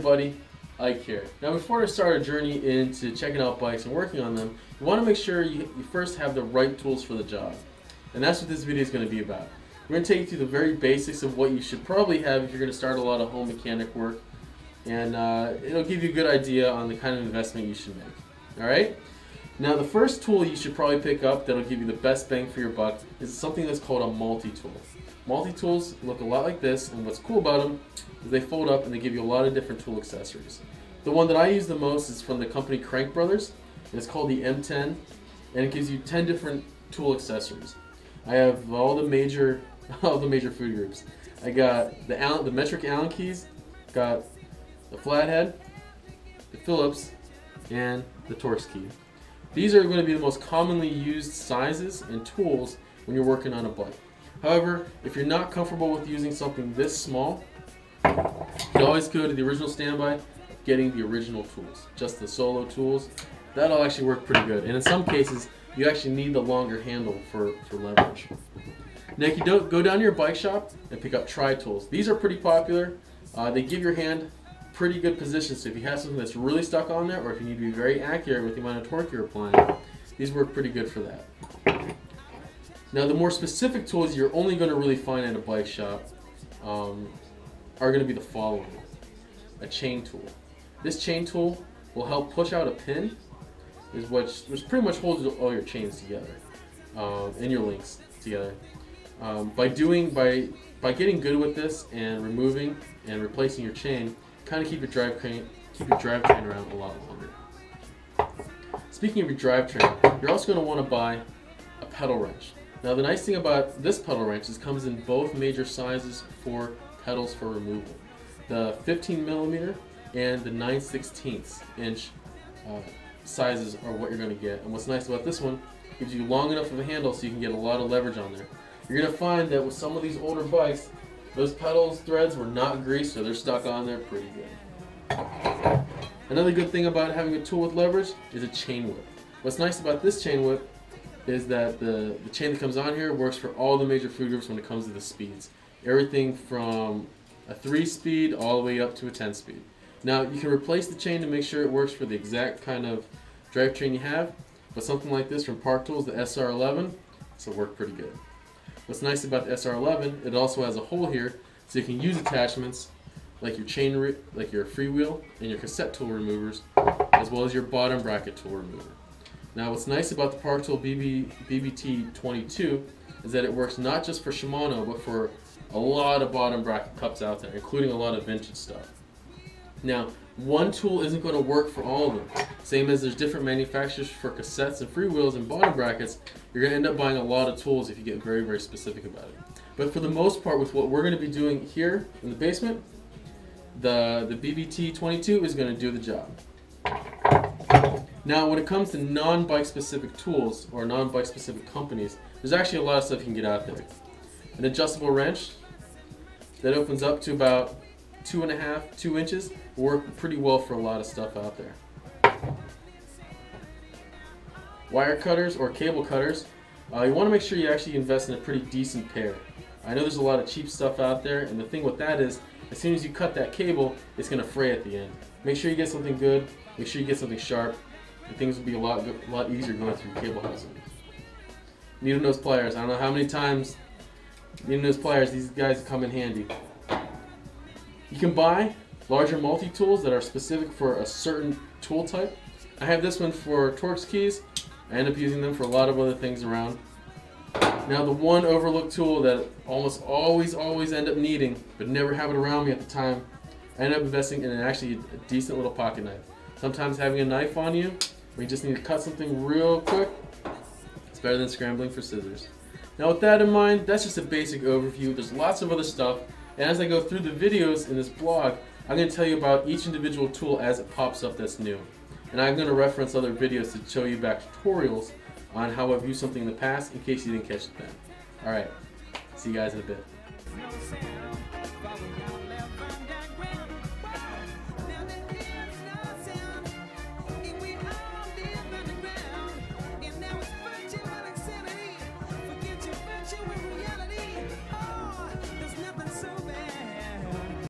buddy, Ike here. Now before I start our journey into checking out bikes and working on them, you want to make sure you first have the right tools for the job. And that's what this video is going to be about. We're going to take you through the very basics of what you should probably have if you're going to start a lot of home mechanic work. And it'll give you a good idea on the kind of investment you should make. Alright? Now the first tool you should probably pick up that'll give you the best bang for your buck is something that's called a multi-tool. Multi-tools look a lot like this, and what's cool about them is they fold up and they give you a lot of different tool accessories. The one that I use the most is from the company Crank Brothers, and it's called the M10, and it gives you 10 different tool accessories. I have all the major food groups. I got the metric Allen keys, got the flathead, the Phillips, and the Torx key. These are going to be the most commonly used sizes and tools when you're working on a bike. However, if you're not comfortable with using something this small, you can always go to the original standby, getting the original tools, just the solo tools. That'll actually work pretty good. And in some cases, you actually need the longer handle for leverage. Now you can go down to your bike shop and pick up tri-tools. These are pretty popular. They give your hand pretty good position, so if you have something that's really stuck on there, or if you need to be very accurate with the amount of torque you're applying, these work pretty good for that. Now the more specific tools you're only going to really find at a bike shop are going to be the following. A chain tool. This chain tool will help push out a pin, which pretty much holds all your chains together and your links together. By getting good with this and removing and replacing your chain, kind of keep your drivetrain around a lot longer. Speaking of your drivetrain, you're also going to want to buy a pedal wrench. Now the nice thing about this pedal wrench is it comes in both major sizes for pedals for removal. The 15mm and the 9/16 inch sizes are what you're going to get. And what's nice about this one, it gives you long enough of a handle so you can get a lot of leverage on there. You're going to find that with some of these older bikes, those pedals threads were not greased, so they're stuck on there pretty good. Another good thing about having a tool with leverage is a chain whip. What's nice about this chain whip is that the chain that comes on here works for all the major food groups when it comes to the speeds. Everything from a 3-speed all the way up to a 10-speed. Now you can replace the chain to make sure it works for the exact kind of drivetrain you have, but something like this from Park Tools, the SR11, this will work pretty good. What's nice about the SR11, it also has a hole here, so you can use attachments like your like your freewheel and your cassette tool removers, as well as your bottom bracket tool remover. Now what's nice about the Park Tool BBT22 is that it works not just for Shimano, but for a lot of bottom bracket cups out there, including a lot of vintage stuff. Now, one tool isn't going to work for all of them. Same as there's different manufacturers for cassettes and freewheels and bottom brackets, you're going to end up buying a lot of tools if you get very, very specific about it. But for the most part, with what we're going to be doing here in the basement, the BBT22 is going to do the job. Now, when it comes to non-bike specific tools or non-bike specific companies, there's actually a lot of stuff you can get out there. An adjustable wrench that opens up to about 2 inches will work pretty well for a lot of stuff out there. Wire cutters or cable cutters, you want to make sure you actually invest in a pretty decent pair. I know there's a lot of cheap stuff out there, and the thing with that is, as soon as you cut that cable, it's going to fray at the end. Make sure you get something good, make sure you get something sharp, and things will be a lot easier going through cable housing. Needle nose pliers, I don't know how many times needle nose pliers, these guys come in handy. You can buy larger multi-tools that are specific for a certain tool type. I have this one for Torx keys. I end up using them for a lot of other things around. Now the one overlooked tool that almost always end up needing, but never have it around me at the time, I end up investing in actually a decent little pocket knife. Sometimes having a knife on you, when you just need to cut something real quick, it's better than scrambling for scissors. Now with that in mind, that's just a basic overview. There's lots of other stuff. And as I go through the videos in this blog, I'm going to tell you about each individual tool as it pops up that's new. And I'm going to reference other videos to show you back tutorials on how I've used something in the past in case you didn't catch it then. Alright, see you guys in a bit.